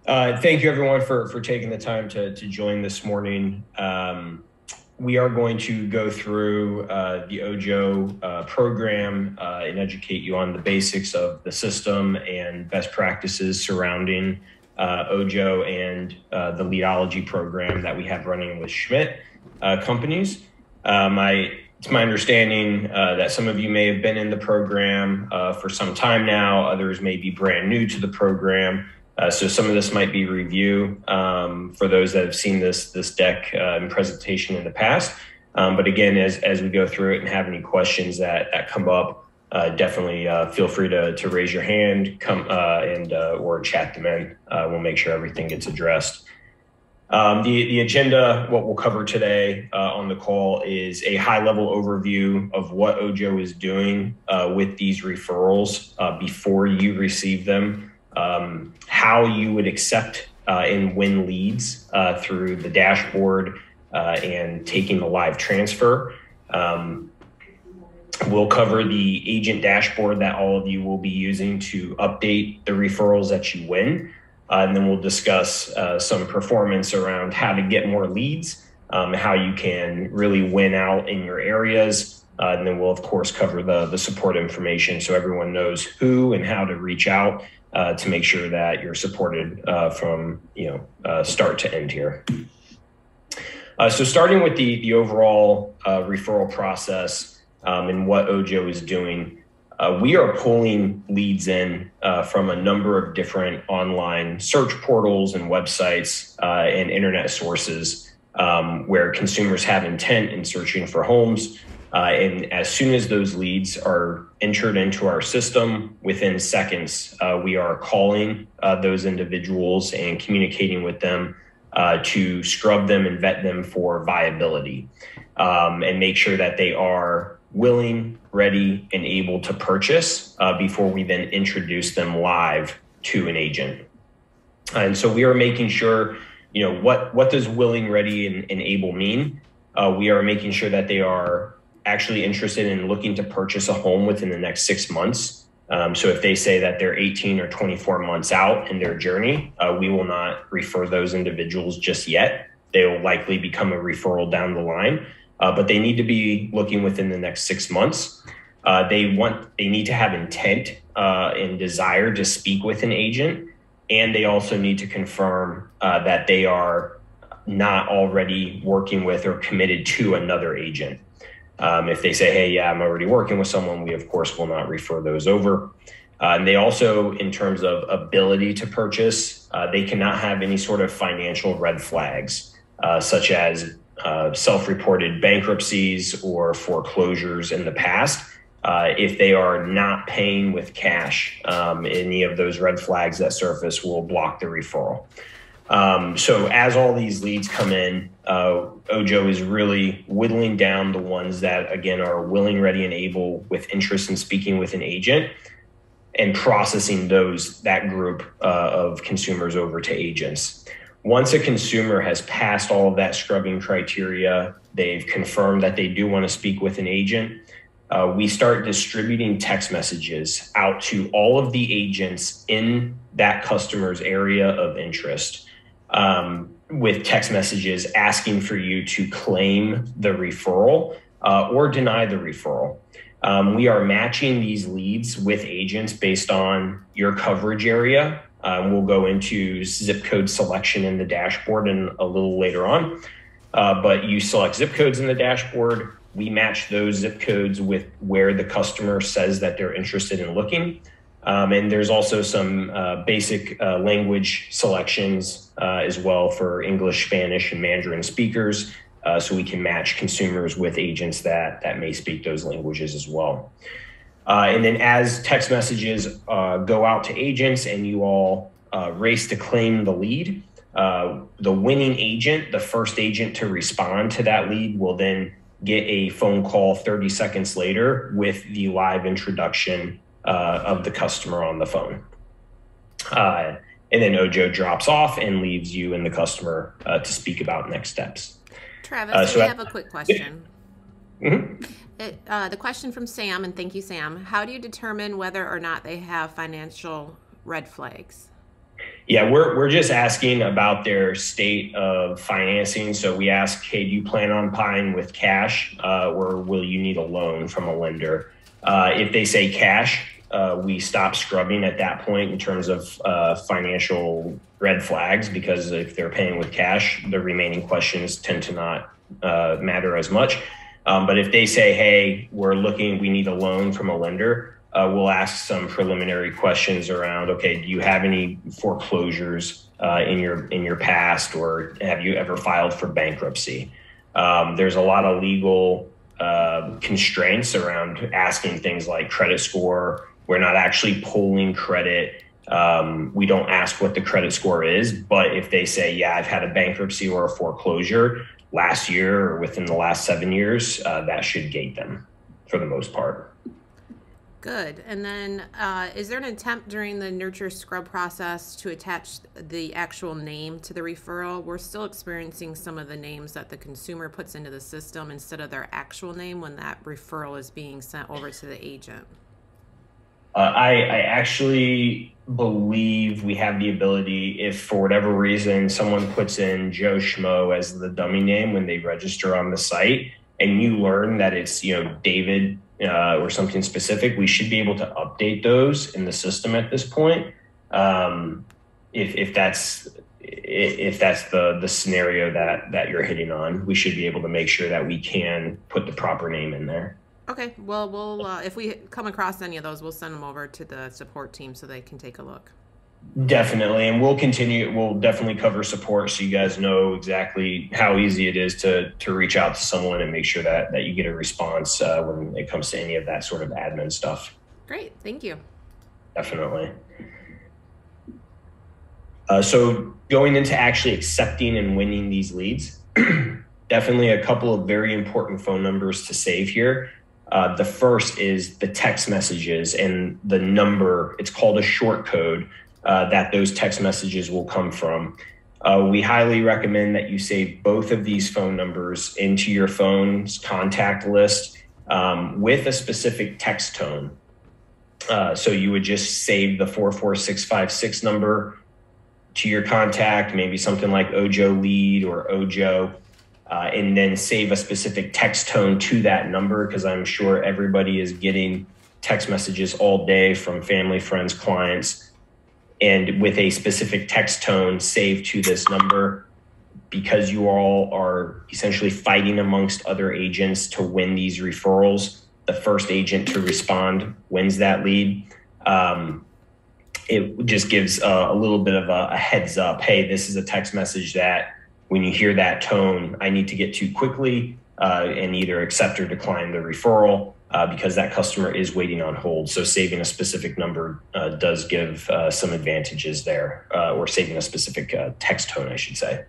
Thank you, everyone, for taking the time to join this morning. We are going to go through the OJO program and educate you on the basics of the system and best practices surrounding OJO and the Leadology program that we have running with Schmidt companies. It's my understanding that some of you may have been in the program for some time now. Others may be brand new to the program. So some of this might be review for those that have seen this deck and presentation in the past. But again, as we go through it and have any questions that come up, definitely feel free to raise your hand, or chat them in. We'll make sure everything gets addressed. The agenda, what we'll cover today on the call is a high-level overview of what OJO is doing with these referrals before you receive them. How you would accept and win leads through the dashboard and taking the live transfer. We'll cover the agent dashboard that all of you will be using to update the referrals that you win. And then we'll discuss some performance around how to get more leads, how you can really win out in your areas. And then we'll, of course, cover the support information so everyone knows who and how to reach out to make sure that you're supported from start to end here. So starting with the overall referral process and what OJO is doing, we are pulling leads in from a number of different online search portals and websites and internet sources where consumers have intent in searching for homes. And as soon as those leads are entered into our system, within seconds, we are calling those individuals and communicating with them to scrub them and vet them for viability and make sure that they are willing, ready, and able to purchase before we then introduce them live to an agent. And so we are making sure, what does willing, ready, and able mean? We are making sure that they are actually interested in looking to purchase a home within the next 6 months. So if they say that they're 18 or 24 months out in their journey, we will not refer those individuals just yet. They will likely become a referral down the line, but they need to be looking within the next 6 months. They need to have intent and desire to speak with an agent, and they also need to confirm that they are not already working with or committed to another agent. If they say, hey, yeah, I'm already working with someone, we, of course, will not refer those over. And they also, in terms of ability to purchase, they cannot have any sort of financial red flags, such as self-reported bankruptcies or foreclosures in the past. If they are not paying with cash, any of those red flags that surface will block the referral. So as all these leads come in, OJO is really whittling down the ones that, again, are willing, ready, and able with interest in speaking with an agent and processing that group of consumers over to agents. Once a consumer has passed all of that scrubbing criteria, they've confirmed that they do want to speak with an agent, we start distributing text messages out to all of the agents in that customer's area of interest. With text messages asking for you to claim the referral or deny the referral. We are matching these leads with agents based on your coverage area. We'll go into zip code selection in the dashboard a little later on. But you select zip codes in the dashboard. We match those zip codes with where the customer says that they're interested in looking. And there's also some basic language selections as well for English, Spanish, and Mandarin speakers, so we can match consumers with agents that may speak those languages as well. And then as text messages go out to agents and you all race to claim the lead, the winning agent, the first agent to respond to that lead, will then get a phone call 30 seconds later with the live introduction of the customer on the phone. And then OJO drops off and leaves you and the customer to speak about next steps. Travis, we have a quick question. Mm-hmm. The question from Sam, and thank you, Sam. How do you determine whether or not they have financial red flags? Yeah, we're just asking about their state of financing. So we ask, hey, do you plan on buying with cash, or will you need a loan from a lender? If they say cash, we stop scrubbing at that point in terms of financial red flags, because if they're paying with cash, the remaining questions tend to not matter as much. But if they say, hey, we need a loan from a lender, we'll ask some preliminary questions around, okay, do you have any foreclosures in your past, or have you ever filed for bankruptcy? There's a lot of legal constraints around asking things like credit score. We're not actually pulling credit. We don't ask what the credit score is, but if they say, yeah, I've had a bankruptcy or a foreclosure last year or within the last 7 years, that should gate them for the most part. Good. And then is there an attempt during the nurture scrub process to attach the actual name to the referral? We're still experiencing some of the names that the consumer puts into the system instead of their actual name when that referral is being sent over to the agent. I actually believe we have the ability, if for whatever reason someone puts in Joe Schmo as the dummy name when they register on the site, and you learn that it's David or something specific, we should be able to update those in the system at this point. If that's the scenario that you're hitting on, we should be able to make sure that we can put the proper name in there. Okay, well, we'll if we come across any of those, we'll send them over to the support team so they can take a look. Definitely, and we'll definitely cover support so you guys know exactly how easy it is to reach out to someone and make sure that you get a response when it comes to any of that sort of admin stuff. Great, thank you. Definitely. So going into actually accepting and winning these leads, definitely a couple of very important phone numbers to save here. The first is the text messages and the number. It's called a short code that those text messages will come from. We highly recommend that you save both of these phone numbers into your phone's contact list with a specific text tone. So you would just save the 44656 number to your contact, maybe something like OJO lead or OJO. And then save a specific text tone to that number, because I'm sure everybody is getting text messages all day from family, friends, clients, and with a specific text tone saved to this number, because you all are essentially fighting amongst other agents to win these referrals. The first agent to respond wins that lead. It just gives a little bit of a heads up. Hey, this is a text message that when you hear that tone, I need to get to quickly and either accept or decline the referral because that customer is waiting on hold. So saving a specific number does give some advantages there, or saving a specific text tone, I should say.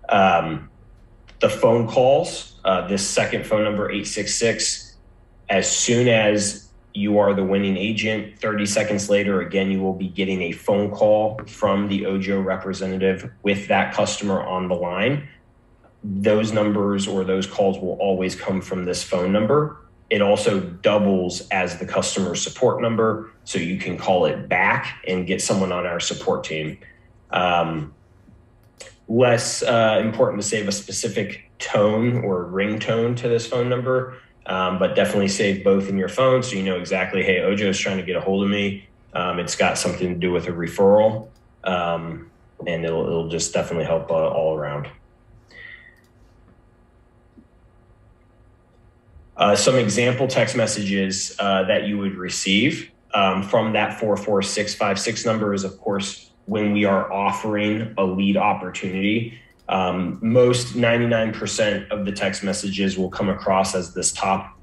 The phone calls, this second phone number, 866, as soon as you are the winning agent, 30 seconds later, again, you will be getting a phone call from the OJO representative with that customer on the line. Those numbers or those calls will always come from this phone number. It also doubles as the customer support number, so you can call it back and get someone on our support team. Less important to save a specific tone or ringtone to this phone number. But definitely save both in your phone so you know exactly, hey, OJO is trying to get a hold of me. It's got something to do with a referral, and it'll just definitely help all around. Some example text messages that you would receive from that 44656 number is, of course, when we are offering a lead opportunity. Most 99% of the text messages will come across as this top,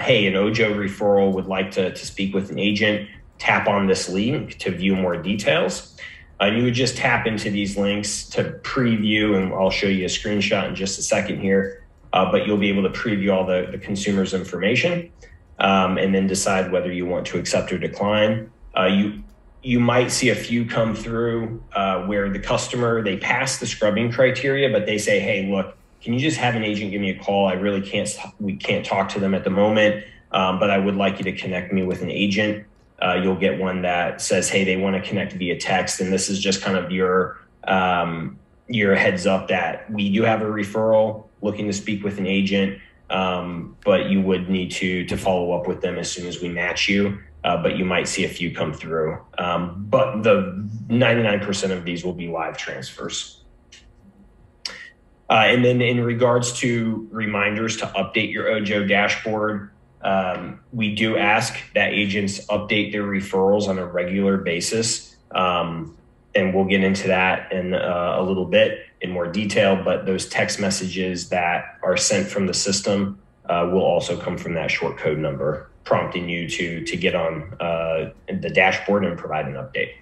hey, an OJO referral would like to speak with an agent. Tap on this link to view more details. You would just tap into these links to preview, and I'll show you a screenshot in just a second here, but you'll be able to preview all the consumer's information and then decide whether you want to accept or decline. You might see a few come through where the customer, they pass the scrubbing criteria, but they say, hey, look, can you just have an agent give me a call? I really we can't talk to them at the moment, but I would like you to connect me with an agent. you'll get one that says, hey, they want to connect via text. And this is just kind of your heads up that we do have a referral looking to speak with an agent, but you would need to follow up with them as soon as we match you. But you might see a few come through. But the 99% of these will be live transfers. And then in regards to reminders to update your OJO dashboard, we do ask that agents update their referrals on a regular basis. And we'll get into that in a little bit in more detail, but those text messages that are sent from the system will also come from that short code number, prompting you to get on the dashboard and provide an update.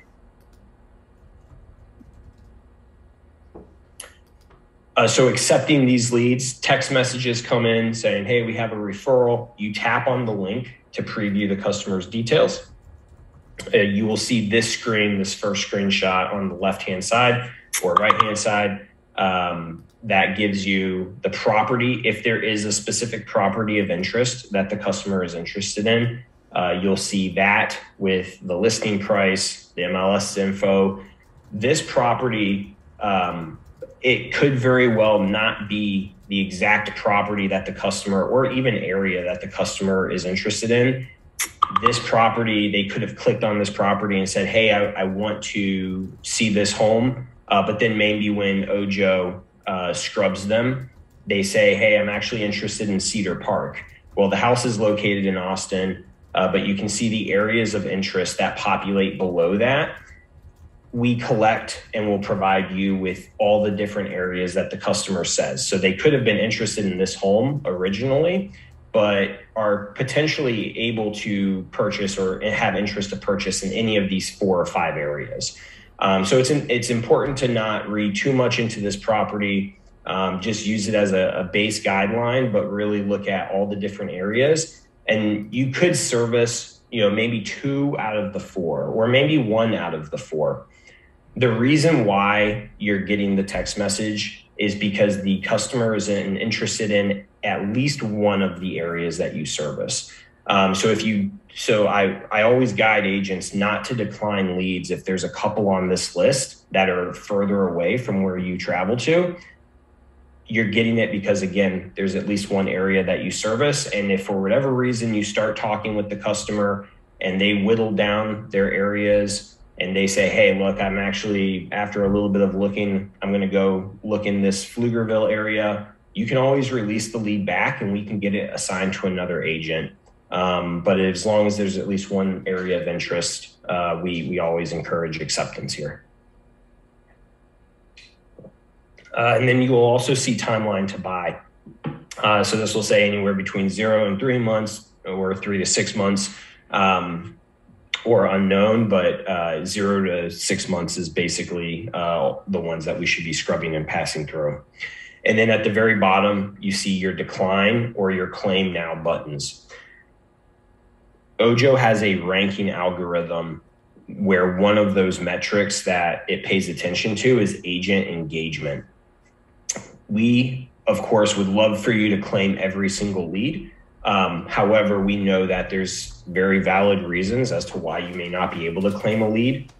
So accepting these leads, text messages come in saying, hey, we have a referral. You tap on the link to preview the customer's details. You will see this screen, this first screenshot on the left-hand side or right-hand side. That gives you the property. If there is a specific property of interest that the customer is interested in, you'll see that with the listing price, the MLS info. This property, it could very well not be the exact property that the customer or even area that the customer is interested in. This property, they could have clicked on this property and said, hey, I want to see this home. But then maybe when OJO scrubs them, they say, hey, I'm actually interested in Cedar Park. Well, the house is located in Austin, but you can see the areas of interest that populate below that. We collect and will provide you with all the different areas that the customer says. So they could have been interested in this home originally, but are potentially able to purchase or have interest to purchase in any of these 4 or 5 areas. So it's important to not read too much into this property. Just use it as a base guideline, but really look at all the different areas. And you could service, maybe 2 out of the 4, or maybe 1 out of the 4. The reason why you're getting the text message is because the customer is interested in at least one of the areas that you service. So I always guide agents not to decline leads if there's a couple on this list that are further away from where you travel to. You're getting it because, again, there's at least one area that you service. And if for whatever reason you start talking with the customer and they whittle down their areas and they say, hey, look, I'm actually, after a little bit of looking, I'm going to go look in this Pflugerville area, you can always release the lead back and we can get it assigned to another agent. But as long as there's at least one area of interest, we always encourage acceptance here. And then you will also see timeline to buy. So this will say anywhere between 0 and 3 months or 3 to 6 months. Or unknown, but 0 to 6 months is basically the ones that we should be scrubbing and passing through. And then at the very bottom, you see your decline or your claim now buttons. OJO has a ranking algorithm where one of those metrics that it pays attention to is agent engagement. We, of course, would love for you to claim every single lead. However, we know that there's very valid reasons as to why you may not be able to claim a lead.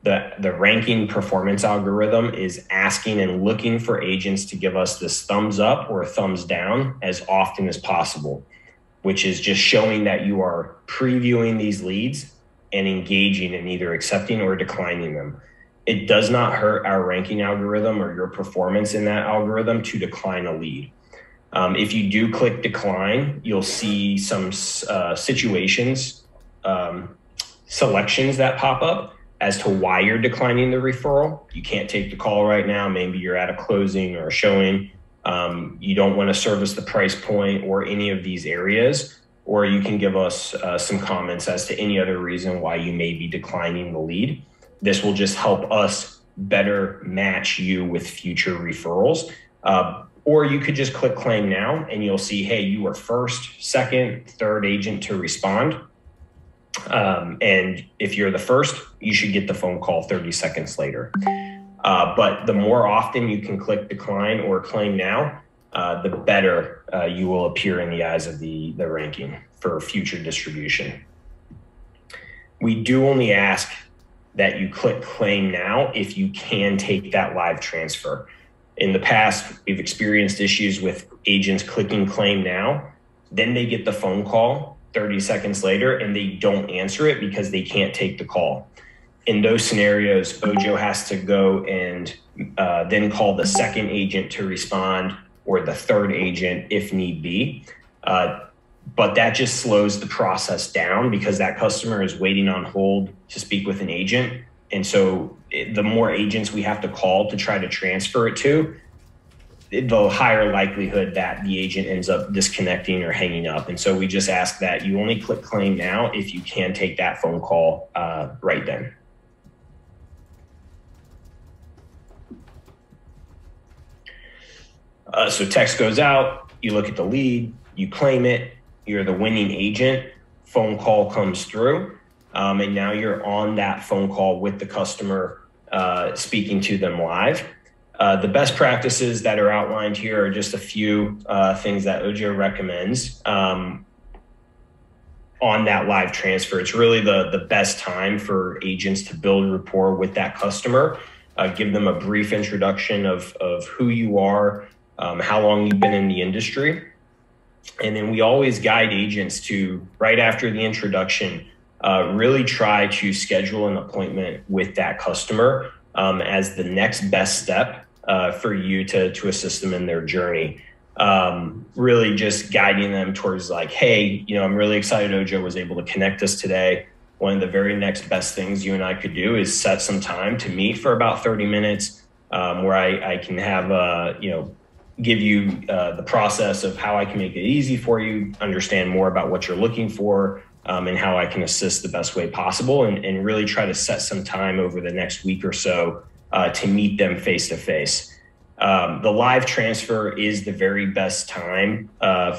The ranking performance algorithm is asking and looking for agents to give us this thumbs up or thumbs down as often as possible, which is just showing that you are previewing these leads and engaging in either accepting or declining them. It does not hurt our ranking algorithm or your performance in that algorithm to decline a lead. If you do click decline, you'll see some selections that pop up as to why you're declining the referral. You can't take the call right now. Maybe you're at a closing or a showing. You don't want to service the price point or any of these areas, or you can give us some comments as to any other reason why you may be declining the lead. This will just help us better match you with future referrals. Or you could just click claim now and you'll see, hey, you were first, second, third agent to respond. And if you're the first, you should get the phone call 30 seconds later. But the more often you can click decline or claim now, the better you will appear in the eyes of the ranking for future distribution. We do only ask that you click claim now if you can take that live transfer. In the past, we've experienced issues with agents clicking claim now, then they get the phone call 30 seconds later and they don't answer it because they can't take the call. In those scenarios, OJO has to go and then call the second agent to respond, or the third agent if need be. But that just slows the process down because that customer is waiting on hold to speak with an agent. And so the more agents we have to call to try to transfer it to, the higher likelihood that the agent ends up disconnecting or hanging up. And so we just ask that you only click claim now if you can take that phone call right then. So text goes out, you look at the lead, you claim it, you're the winning agent, phone call comes through, and now you're on that phone call with the customer, speaking to them live. The best practices that are outlined here are just a few things that OJO recommends on that live transfer. It's really the best time for agents to build rapport with that customer, give them a brief introduction of who you are, how long you've been in the industry. And then we always guide agents to, right after the introduction, really try to schedule an appointment with that customer as the next best step for you to assist them in their journey. Really just guiding them towards like, hey, I'm really excited OJO was able to connect us today. One of the very next best things you and I could do is set some time to meet for about 30 minutes where I can have, give you the process of how I can make it easy for you, understand more about what you're looking for, and how I can assist the best way possible, and really try to set some time over the next week or so to meet them face to face. The live transfer is the very best time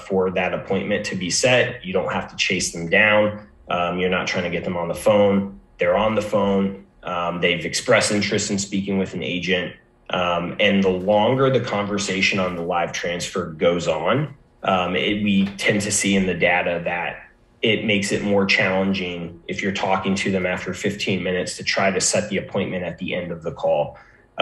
for that appointment to be set. You don't have to chase them down. You're not trying to get them on the phone. They're on the phone. They've expressed interest in speaking with an agent. And the longer the conversation on the live transfer goes on, we tend to see in the data that it makes it more challenging if you're talking to them after 15 minutes to try to set the appointment at the end of the call.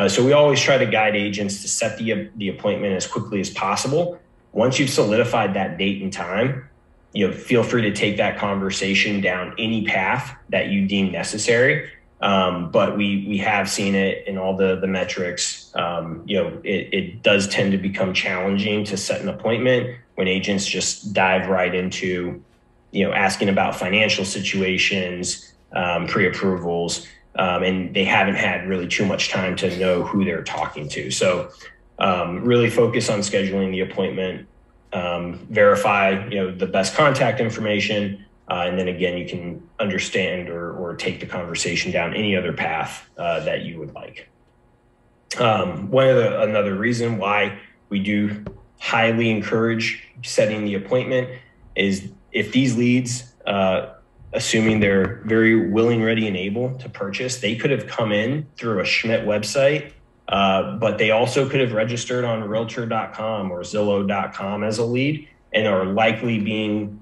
So we always try to guide agents to set the appointment as quickly as possible. Once you've solidified that date and time, feel free to take that conversation down any path that you deem necessary. But we have seen it in all the metrics. It does tend to become challenging to set an appointment when agents just dive right into, asking about financial situations, pre-approvals, and they haven't had really too much time to know who they're talking to. So really focus on scheduling the appointment, verify, the best contact information, and then again, you can understand or take the conversation down any other path that you would like. Another reason why we do highly encourage setting the appointment is if these leads, assuming they're very willing, ready, and able to purchase, they could have come in through a Schmidt website, but they also could have registered on Realtor.com or Zillow.com as a lead and are likely being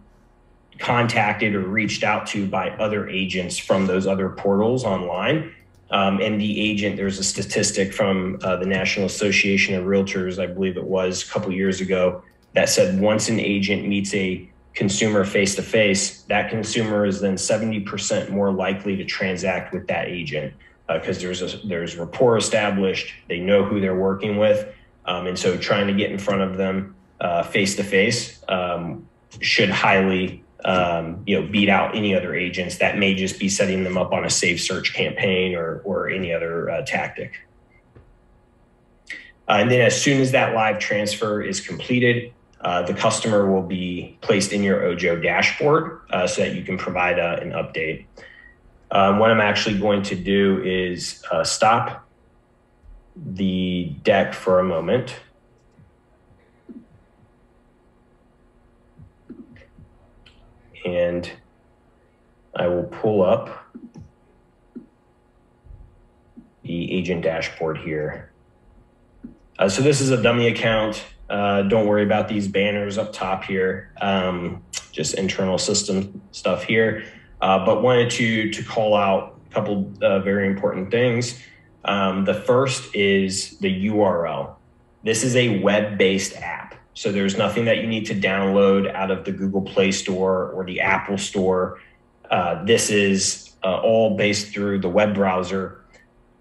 contacted or reached out to by other agents from those other portals online. And the agent, there's a statistic from the National Association of Realtors, I believe it was a couple years ago, that said once an agent meets a consumer face-to-face, that consumer is then 70% more likely to transact with that agent because there's rapport established, they know who they're working with. And so trying to get in front of them face-to-face should highly beat out any other agents that may just be setting them up on a safe search campaign or any other tactic. And then as soon as that live transfer is completed, the customer will be placed in your OJO dashboard so that you can provide an update. What I'm actually going to do is stop the deck for a moment. And I will pull up the agent dashboard here. So this is a dummy account. Don't worry about these banners up top here, just internal system stuff here. but wanted to call out a couple very important things. The first is the URL. This is a web-based app. So there's nothing that you need to download out of the Google Play Store or the Apple Store. This is all based through the web browser.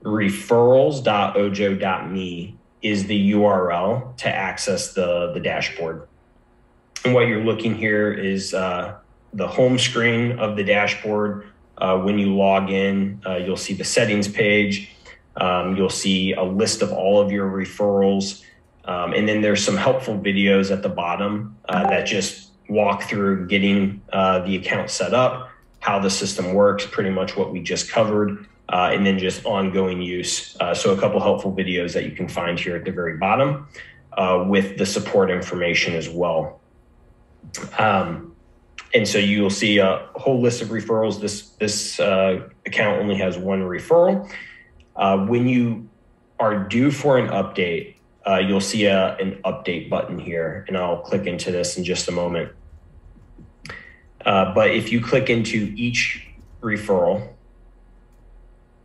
Referrals.ojo.me is the URL to access the dashboard. And what you're looking here is the home screen of the dashboard. When you log in, you'll see the settings page. You'll see a list of all of your referrals. And then there's some helpful videos at the bottom that just walk through getting the account set up, how the system works, pretty much what we just covered, and then just ongoing use. So a couple helpful videos that you can find here at the very bottom with the support information as well. And so you'll see a whole list of referrals. This account only has one referral. When you are due for an update, you'll see an update button here, and I'll click into this in just a moment. But if you click into each referral,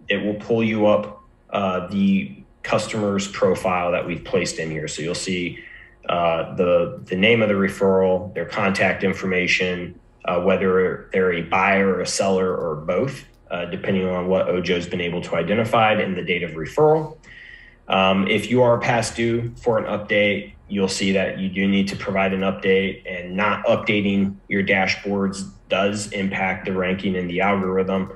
it will pull you up the customer's profile that we've placed in here. So you'll see the name of the referral, their contact information, whether they're a buyer or a seller or both, depending on what OJO's been able to identify, and the date of referral. If you are past due for an update, you'll see that you do need to provide an update, and not updating your dashboards does impact the ranking in the algorithm.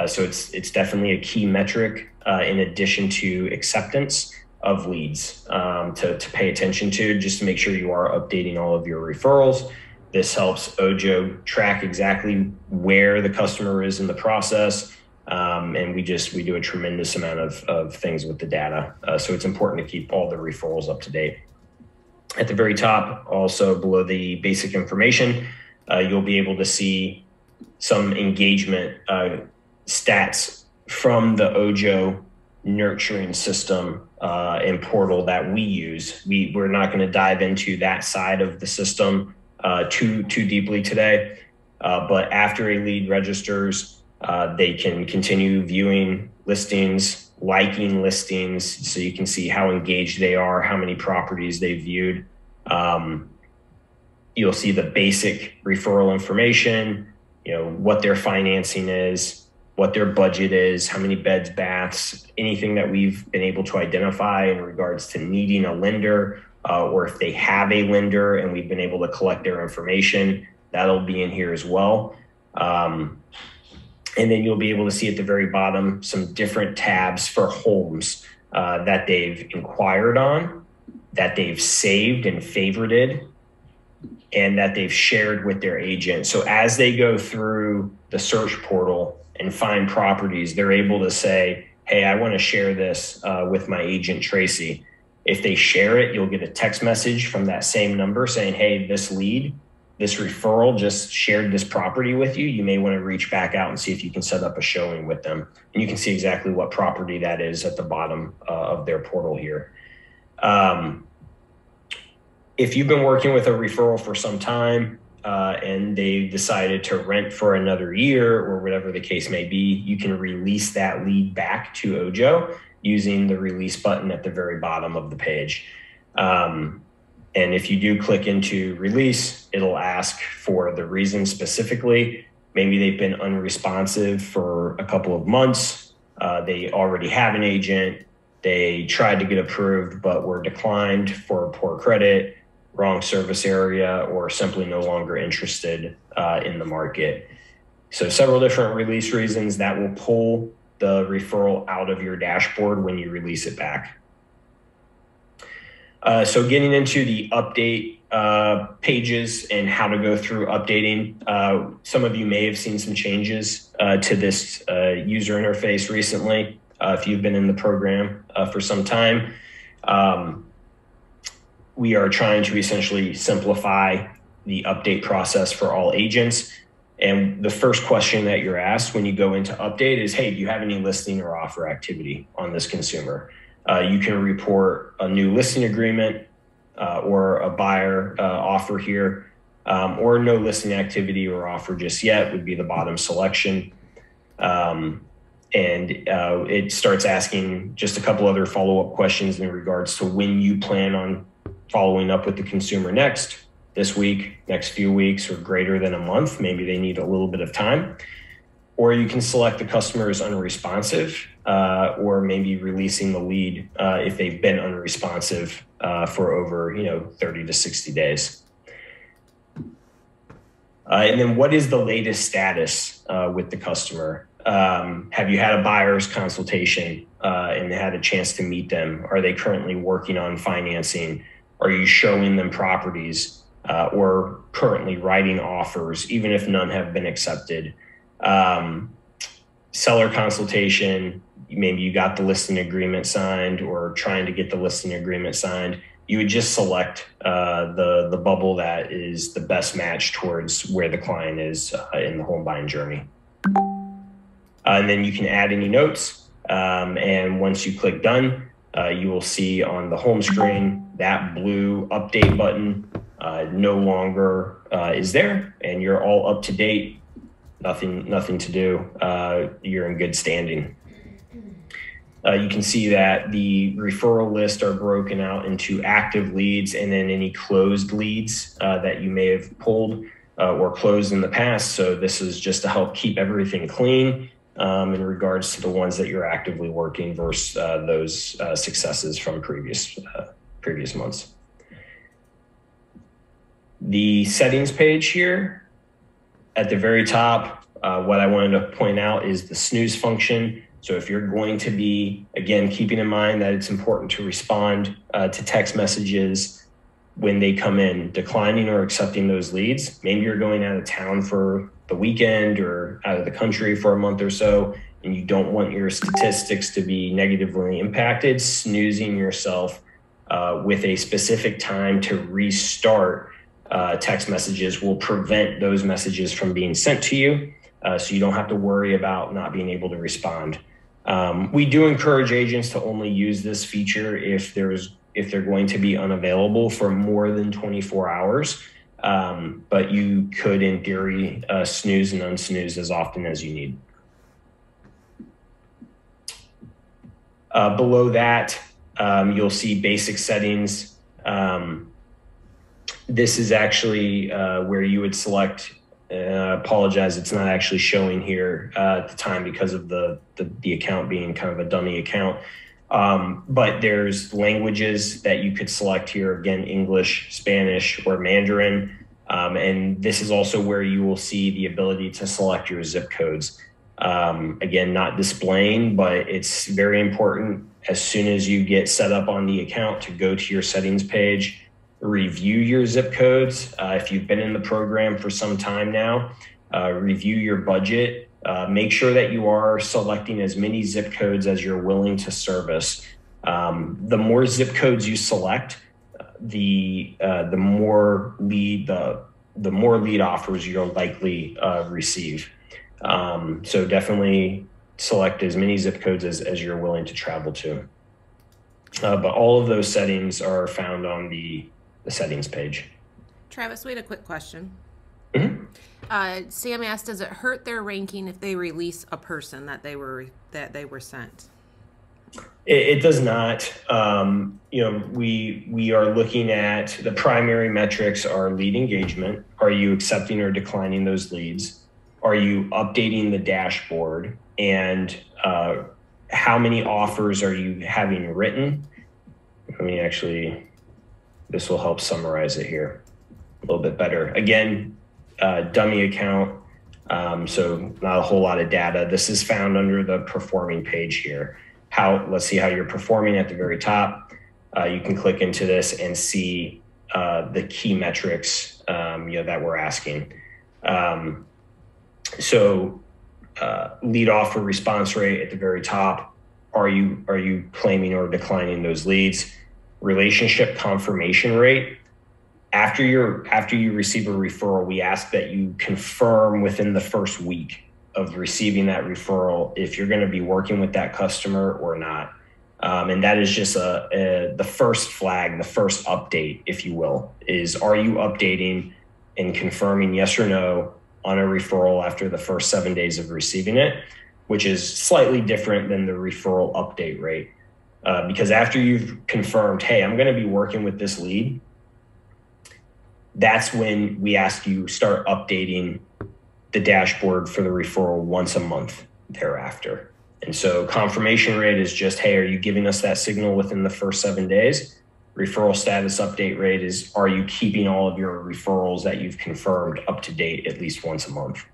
So it's definitely a key metric in addition to acceptance of leads to pay attention to, just to make sure you are updating all of your referrals. This helps OJO track exactly where the customer is in the process. And we do a tremendous amount of things with the data. So it's important to keep all the referrals up to date. At the very top, also below the basic information, you'll be able to see some engagement stats from the OJO nurturing system and portal that we use. We're not going to dive into that side of the system too deeply today, but after a lead registers, they can continue viewing listings, liking listings, so you can see how engaged they are, how many properties they viewed. You'll see the basic referral information, what their financing is, what their budget is, how many beds, baths, anything that we've been able to identify in regards to needing a lender, or if they have a lender and we've been able to collect their information, that'll be in here as well. And then you'll be able to see at the very bottom some different tabs for homes that they've inquired on, that they've saved and favorited, and that they've shared with their agent. So as they go through the search portal and find properties, they're able to say, hey, I want to share this with my agent, Tracy. If they share it, you'll get a text message from that same number saying, hey, this referral just shared this property with you. You may want to reach back out and see if you can set up a showing with them. And you can see exactly what property that is at the bottom of their portal here. If you've been working with a referral for some time and they decided to rent for another year or whatever the case may be, you can release that lead back to OJO using the release button at the very bottom of the page. And if you do click into release, it'll ask for the reason specifically. Maybe they've been unresponsive for a couple of months. They already have an agent. They tried to get approved, but were declined for poor credit, wrong service area, or simply no longer interested in the market. So several different release reasons that will pull the referral out of your dashboard when you release it back. So getting into the update pages and how to go through updating. Some of you may have seen some changes to this user interface recently. If you've been in the program for some time, we are trying to essentially simplify the update process for all agents. And the first question that you're asked when you go into update is, hey, do you have any listing or offer activity on this consumer? You can report a new listing agreement or a buyer offer here. or no listing activity or offer just yet would be the bottom selection. It starts asking just a couple other follow-up questions in regards to when you plan on following up with the consumer next, this week, next few weeks, or greater than a month. Maybe they need a little bit of time. Or you can select the customer as unresponsive, or maybe releasing the lead if they've been unresponsive for over 30 to 60 days. And then what is the latest status with the customer? Have you had a buyer's consultation and had a chance to meet them? Are they currently working on financing? Are you showing them properties or currently writing offers, even if none have been accepted? Seller consultation, maybe you got the listing agreement signed or trying to get the listing agreement signed. You would just select the bubble that is the best match towards where the client is in the home buying journey. And then you can add any notes. And once you click done, you will see on the home screen that blue update button no longer is there, and you're all up to date. Nothing to do. You're in good standing. You can see that the referral lists are broken out into active leads and then any closed leads that you may have pulled or closed in the past. So this is just to help keep everything clean in regards to the ones that you're actively working versus those successes from previous months. The settings page here at the very top, what I wanted to point out is the snooze function. So if you're going to be, again, keeping in mind that it's important to respond to text messages when they come in, declining or accepting those leads. Maybe you're going out of town for the weekend or out of the country for a month or so, and you don't want your statistics to be negatively impacted. Snoozing yourself with a specific time to restart text messages will prevent those messages from being sent to you, so you don't have to worry about not being able to respond. We do encourage agents to only use this feature if they're going to be unavailable for more than 24 hours, but you could, in theory, snooze and unsnooze as often as you need. Below that, you'll see basic settings. This is actually where you would select. Apologize, it's not actually showing here at the time because of the account being kind of a dummy account. But there's languages that you could select here, again, English, Spanish, or Mandarin. And this is also where you will see the ability to select your zip codes. Again, not displaying, but it's very important as soon as you get set up on the account to go to your settings page, review your zip codes. If you've been in the program for some time now, review your budget. Make sure that you are selecting as many zip codes as you're willing to service. The more zip codes you select, the more lead offers you'll likely receive. So definitely select as many zip codes as you're willing to travel to. But all of those settings are found on the settings page. Travis, we had a quick question. Mm-hmm. Sam asked, does it hurt their ranking if they release a person that they were sent? It does not. We are looking at the primary metrics are lead engagement. Are you accepting or declining those leads? Are you updating the dashboard? And how many offers are you having written? This will help summarize it here a little bit better. Again, dummy account, so not a whole lot of data. This is found under the performing page here. Let's see how you're performing at the very top. You can click into this and see the key metrics that we're asking. Lead offer response rate at the very top. Are you claiming or declining those leads? Relationship confirmation rate. After you receive a referral, we ask that you confirm within the first week of receiving that referral if you're going to be working with that customer or not. And that is just the first flag, the first update, if you will, is are you updating and confirming yes or no on a referral after the first 7 days of receiving it, which is slightly different than the referral update rate. Because after you've confirmed, hey, I'm going to be working with this lead, that's when we ask you start updating the dashboard for the referral once a month thereafter. And so confirmation rate is just, hey, are you giving us that signal within the first 7 days? Referral status update rate is, are you keeping all of your referrals that you've confirmed up to date at least once a month?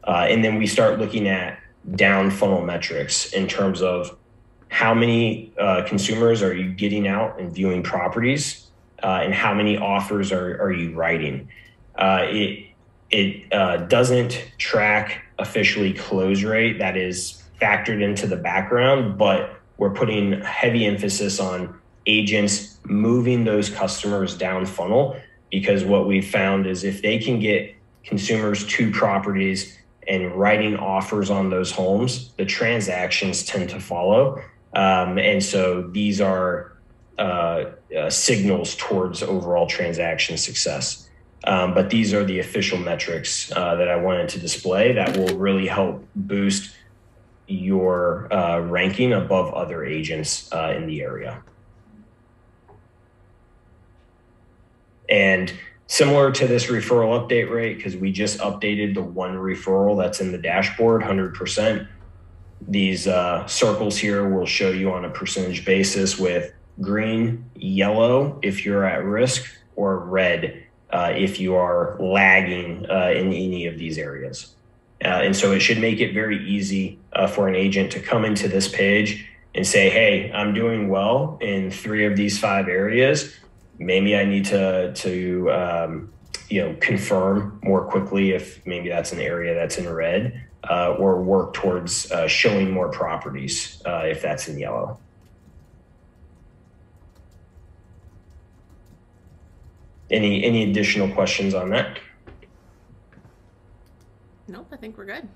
And then we start looking at down funnel metrics in terms of how many consumers are you getting out and viewing properties, and how many offers are you writing. It doesn't track officially close rate. That is factored into the background, but we're putting heavy emphasis on agents moving those customers down funnel, because what we found is if they can get consumers to properties and writing offers on those homes, the transactions tend to follow. And so these are signals towards overall transaction success. But these are the official metrics that I wanted to display that will really help boost your ranking above other agents in the area. And similar to this referral update rate, because we just updated the one referral that's in the dashboard, 100%. These circles here will show you on a percentage basis with green, yellow if you're at risk, or red if you are lagging in any of these areas. And so it should make it very easy for an agent to come into this page and say, hey, I'm doing well in 3 of these 5 areas. Maybe I need to confirm more quickly if maybe that's an area that's in red, or work towards showing more properties if that's in yellow. Any additional questions on that? Nope, I think we're good.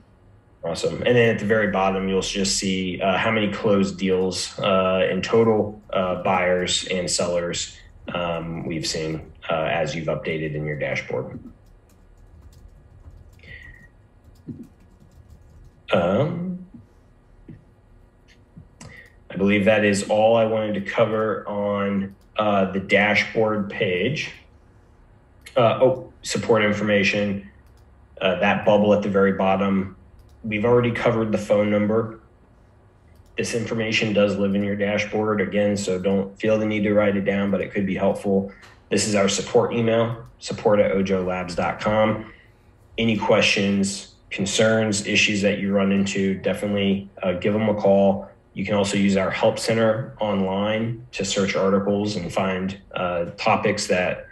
Awesome. And then at the very bottom, you'll just see how many closed deals in total, buyers and sellers we've seen as you've updated in your dashboard. I believe that is all I wanted to cover on the dashboard page. Support information, that bubble at the very bottom. We've already covered the phone number. This information does live in your dashboard again, so don't feel the need to write it down, but it could be helpful. This is our support email, support@ojolabs.com. Any questions, concerns, issues that you run into, definitely give them a call. You can also use our help center online to search articles and find topics that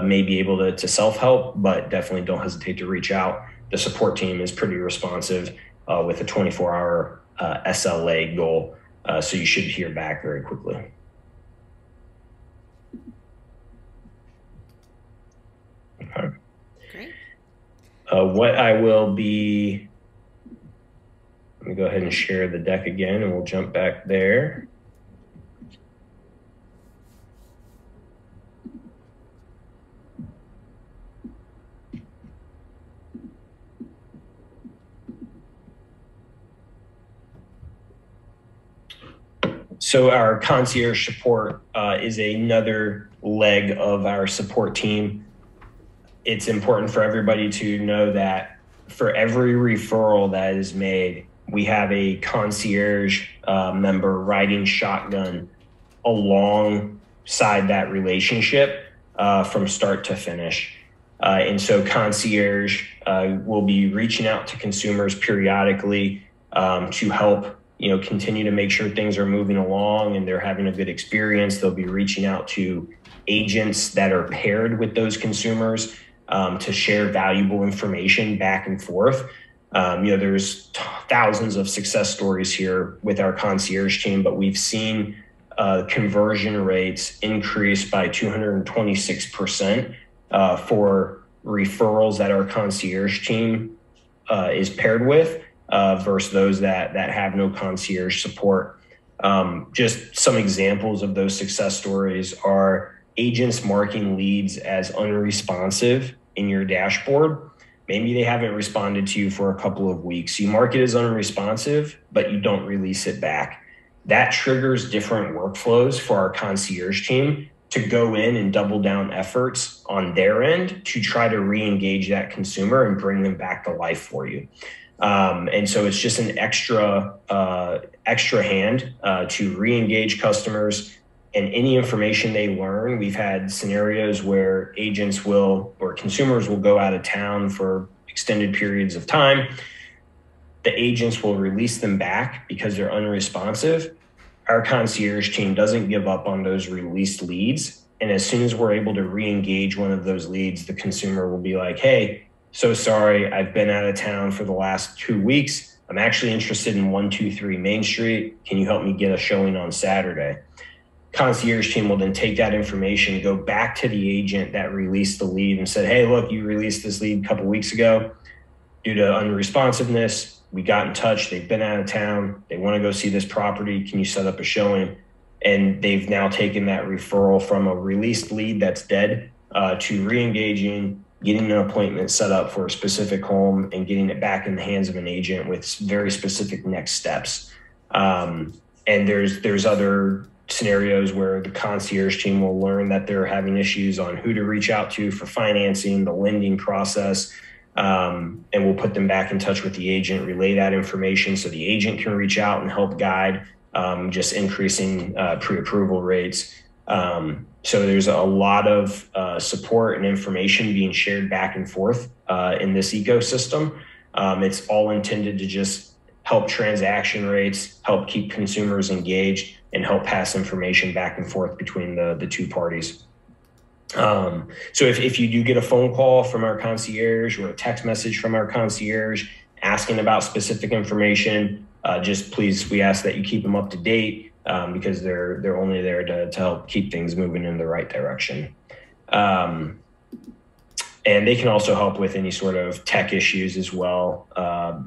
may be able to self-help, but definitely don't hesitate to reach out. The support team is pretty responsive with a 24-hour SLA goal, so you should hear back very quickly. Okay. Great. What I will be, let me go ahead and share the deck again and we'll jump back there. So our concierge support is another leg of our support team. It's important for everybody to know that for every referral that is made, we have a concierge member riding shotgun alongside that relationship from start to finish. And so concierge will be reaching out to consumers periodically to help continue to make sure things are moving along and they're having a good experience. They'll be reaching out to agents that are paired with those consumers to share valuable information back and forth. There's thousands of success stories here with our concierge team, but we've seen conversion rates increase by 226% for referrals that our concierge team is paired with. Versus those that have no concierge support. Just some examples of those success stories are agents marking leads as unresponsive in your dashboard. Maybe they haven't responded to you for a couple of weeks. You mark it as unresponsive, but you don't release it back. That triggers different workflows for our concierge team to go in and double down efforts on their end to try to re-engage that consumer and bring them back to life for you. And so it's just an extra hand to re-engage customers, and any information they learn. We've had scenarios where agents will, or consumers will go out of town for extended periods of time. The agents will release them back because they're unresponsive. Our concierge team doesn't give up on those released leads. And as soon as we're able to re-engage one of those leads, the consumer will be like, hey, so sorry, I've been out of town for the last 2 weeks. I'm actually interested in 123 Main Street. Can you help me get a showing on Saturday? Concierge team will then take that information, go back to the agent that released the lead and said, hey, look, you released this lead a couple of weeks ago. Due to unresponsiveness, we got in touch. They've been out of town. They want to go see this property. Can you set up a showing? And they've now taken that referral from a released lead that's dead to re-engaging, getting an appointment set up for a specific home, and getting it back in the hands of an agent with very specific next steps. And there's other scenarios where the concierge team will learn that they're having issues on who to reach out to for financing, the lending process, and we'll put them back in touch with the agent, relay that information so the agent can reach out and help guide, just increasing pre-approval rates. So there's a lot of support and information being shared back and forth in this ecosystem. It's all intended to just help transaction rates, help keep consumers engaged, and help pass information back and forth between the two parties. So if you do get a phone call from our concierge or a text message from our concierge asking about specific information, just please, we ask that you keep them up to date because they're only there to help keep things moving in the right direction. And they can also help with any sort of tech issues as well.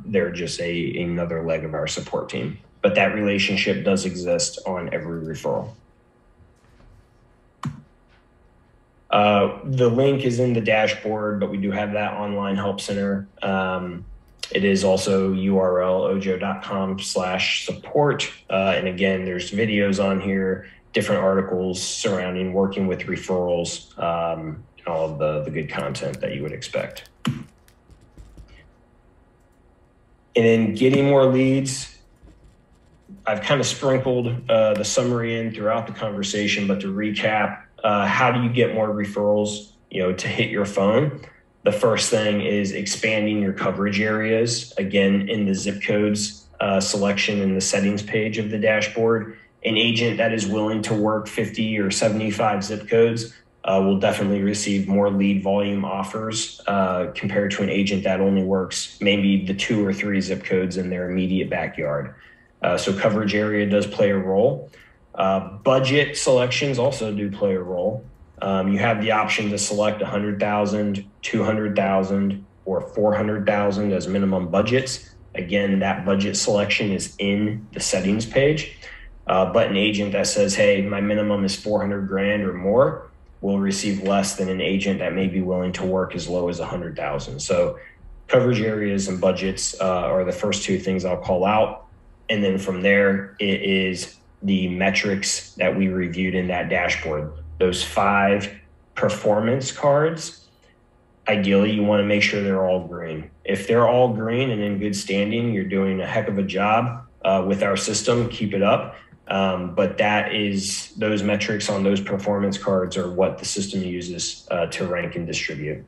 They're just another leg of our support team. But that relationship does exist on every referral. The link is in the dashboard, but we do have that online help center. It is also URL ojo.com/support. And again, there's videos on here, different articles surrounding working with referrals, and all of the good content that you would expect. And then getting more leads, I've kind of sprinkled the summary in throughout the conversation, but to recap, how do you get more referrals, to hit your phone? The first thing is expanding your coverage areas. Again, in the zip codes selection in the settings page of the dashboard, an agent that is willing to work 50 or 75 zip codes will definitely receive more lead volume offers compared to an agent that only works maybe the 2 or 3 zip codes in their immediate backyard. So coverage area does play a role. Budget selections also do play a role. You have the option to select 100,000, 200,000, or 400,000 as minimum budgets. Again, that budget selection is in the settings page. But an agent that says, hey, my minimum is 400 grand or more will receive less than an agent that may be willing to work as low as 100,000. So coverage areas and budgets are the first 2 things I'll call out. And then from there, it is the metrics that we reviewed in that dashboard. Those 5 performance cards, ideally you want to make sure they're all green. If they're all green and in good standing, you're doing a heck of a job with our system. Keep it up. But those metrics on those performance cards are what the system uses to rank and distribute.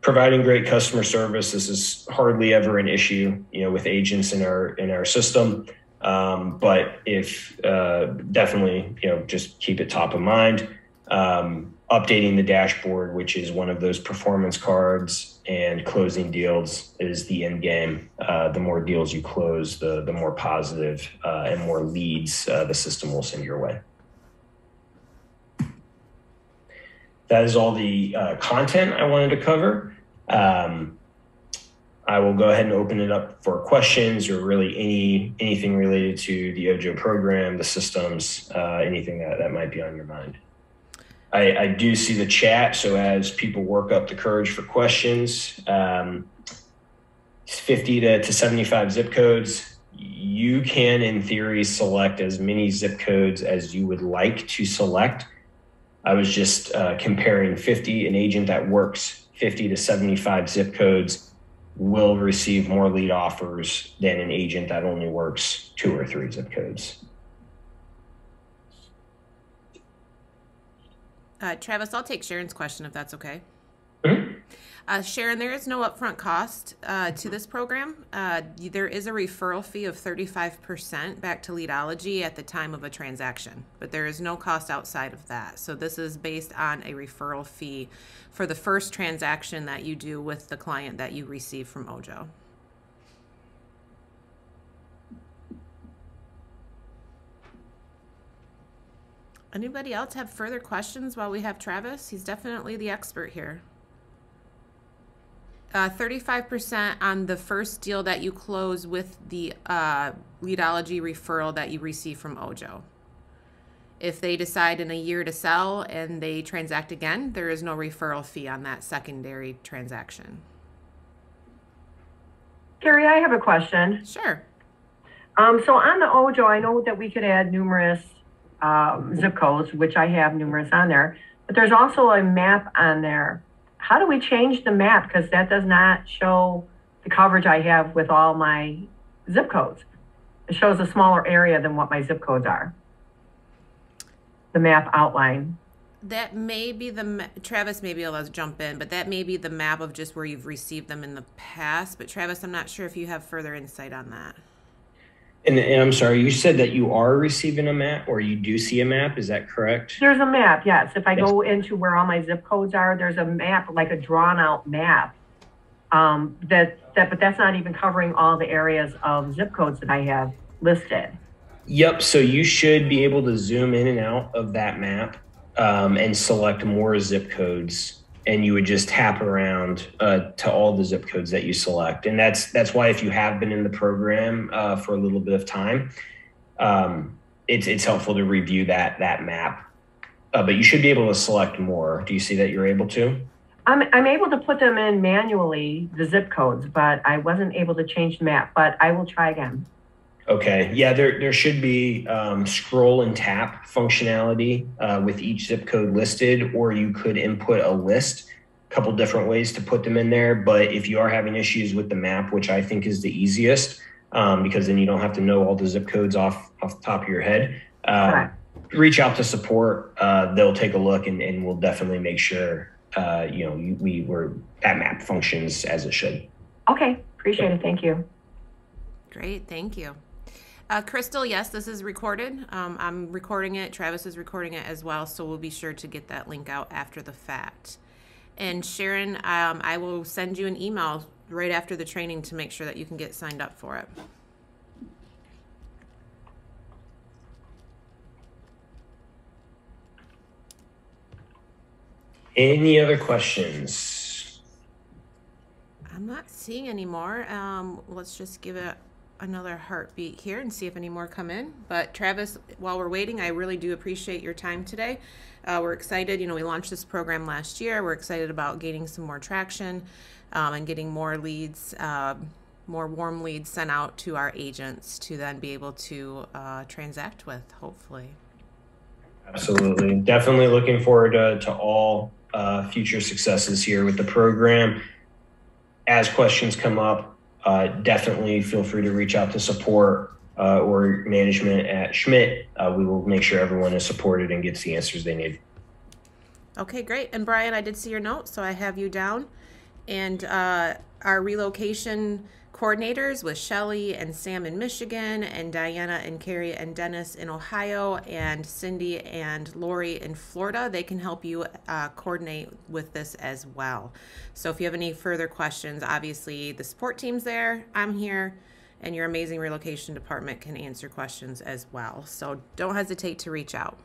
Providing great customer service, this is hardly ever an issue, with agents in our system. But if definitely, just keep it top of mind. Updating the dashboard, which is one of those performance cards, and closing deals is the end game. The more deals you close, the more positive and more leads the system will send your way. That is all the content I wanted to cover. I will go ahead and open it up for questions or really anything related to the OJO program, the systems, anything that might be on your mind. I do see the chat. So as people work up the courage for questions, 50 to 75 zip codes, you can, in theory, select as many zip codes as you would like to select. I was just comparing 50, an agent that works 50 to 75 zip codes will receive more lead offers than an agent that only works 2 or 3 zip codes. Travis, I'll take Sharon's question if that's okay. Mm-hmm. Sharon, there is no upfront cost to this program. There is a referral fee of 35% back to Leadology at the time of a transaction, but there is no cost outside of that. So this is based on a referral fee for the first transaction that you do with the client that you receive from OJO. Anybody else have further questions while we have Travis? He's definitely the expert here. 35% on the first deal that you close with the Leadology referral that you receive from OJO. If they decide in a year to sell and they transact again, there is no referral fee on that secondary transaction. Carrie, I have a question. Sure. So on the OJO, I know that we could add numerous zip codes, which I have numerous on there, but there's also a map on there. How do we change the map? Because that does not show the coverage I have with all my zip codes. It shows a smaller area than what my zip codes are. The map outline. That may be Travis may be able to jump in, but that may be the map of just where you've received them in the past. But Travis, I'm not sure if you have further insight on that. And I'm sorry, you said that you are receiving a map, or you do see a map. Is that correct? There's a map, yes. If I go into where all my zip codes are, there's a map, like a drawn out map. But that's not even covering all the areas of zip codes that I have listed. Yep. So you should be able to zoom in and out of that map and select more zip codes. And you would just tap around to all the zip codes that you select. And that's why if you have been in the program for a little bit of time, it's helpful to review that map. But you should be able to select more. Do you see that you're able to? I'm able to put them in manually, the zip codes, but I wasn't able to change the map, but I will try again. Okay. Yeah, there should be scroll and tap functionality with each zip code listed, or you could input a list, a couple different ways to put them in there. But if you are having issues with the map, which I think is the easiest, because then you don't have to know all the zip codes off the top of your head, reach out to support. They'll take a look and we'll definitely make sure that map functions as it should. Okay. Appreciate it. Thank you. Great. Thank you. Crystal, yes, this is recorded. I'm recording it. Travis is recording it as well, so we'll be sure to get that link out after the fact. And Sharon, I will send you an email right after the training to make sure that you can get signed up for it. Any other questions? I'm not seeing any more. Let's just give it another heartbeat here and see if any more come in. But Travis, while we're waiting, I really do appreciate your time today. We're excited. We launched this program last year. We're excited about gaining some more traction and getting more leads, more warm leads sent out to our agents to then be able to transact with, hopefully. Absolutely. Definitely looking forward to all future successes here with the program. As questions come up, definitely feel free to reach out to support or management at Schmidt. We will make sure everyone is supported and gets the answers they need. Okay, great. And Brian, I did see your note, so I have you down. And our relocation coordinators with Shelly and Sam in Michigan, and Diana and Carrie and Dennis in Ohio, and Cindy and Lori in Florida, they can help you coordinate with this as well. So if you have any further questions, obviously the support team's there, I'm here, and your amazing relocation department can answer questions as well. So don't hesitate to reach out.